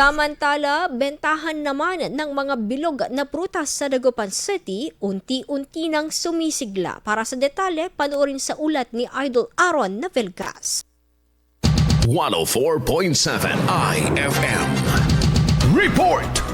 Samantala, bentahan naman ng mga bilog na prutas sa Dagupan City, unti-unti nang sumisigla. Para sa detalye, panoorin sa ulat ni Idol Aaron Navelgas. 104.7 IFM Report.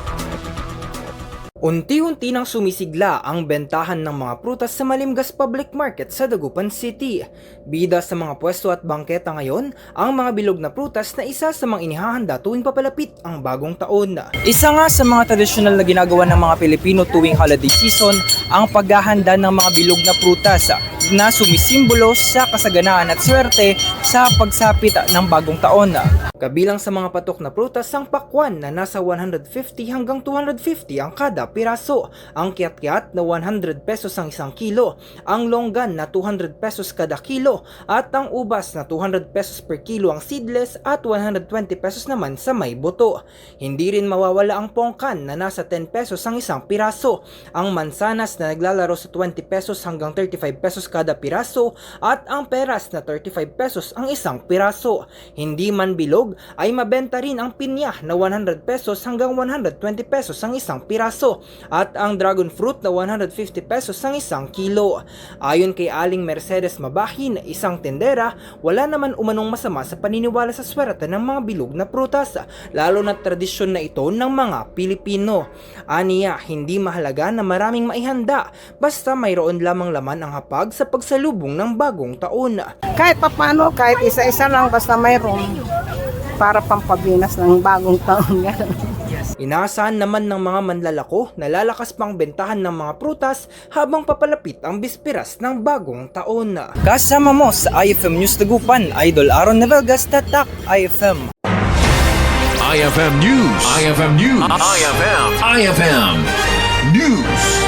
Unti-unti nang sumisigla ang bentahan ng mga prutas sa Malimgas Public Market sa Dagupan City. Bida sa mga pwesto at bangketa ngayon ang mga bilog na prutas na isa sa mga inihahanda tuwing papalapit ang bagong taon. Isa nga sa mga tradisyonal na ginagawa ng mga Pilipino tuwing holiday season ang paghahanda ng mga bilog na prutas na sumisimbolo sa kasaganaan at swerte sa pagsapit ng bagong taon. Kabilang sa mga patok na prutas ang pakwan na nasa 150 hanggang 250 ang kada piraso, ang kiat-kiat na 100 pesos ang isang kilo, ang longgan na 200 pesos kada kilo, at ang ubas na 200 pesos per kilo ang seedless at 120 pesos naman sa may buto. Hindi rin mawawala ang pongkan na nasa 10 pesos ang isang piraso, ang mansanas na naglalaro sa 20 pesos hanggang 35 pesos kada piraso, at ang peras na 35 pesos ang isang piraso. Hindi man bilog ay mabenta rin ang pinya na 100 pesos hanggang 120 pesos ang isang piraso, at ang dragon fruit na 150 pesos ang isang kilo. Ayon kay Aling Mercedes Mabahin, isang tendera, wala naman umanong masama sa paniniwala sa swerte ng mga bilog na prutas, lalo na tradisyon na ito ng mga Pilipino. Aniya, hindi mahalaga na maraming maihanda, basta mayroon lamang laman ang hapag sa pagsalubong ng bagong taon. Kahit papano, kahit isa-isa lang, basta mayroon para pampabinas ng bagong taon. Inaasahan naman ng mga manlalako na lalakas pang bentahan ng mga prutas habang papalapit ang bisperas ng bagong taon. Kasama mo sa IFM News Dagupan, Idol Aaron Navelgas, Tatak IFM. IFM News. IFM News. IFM News.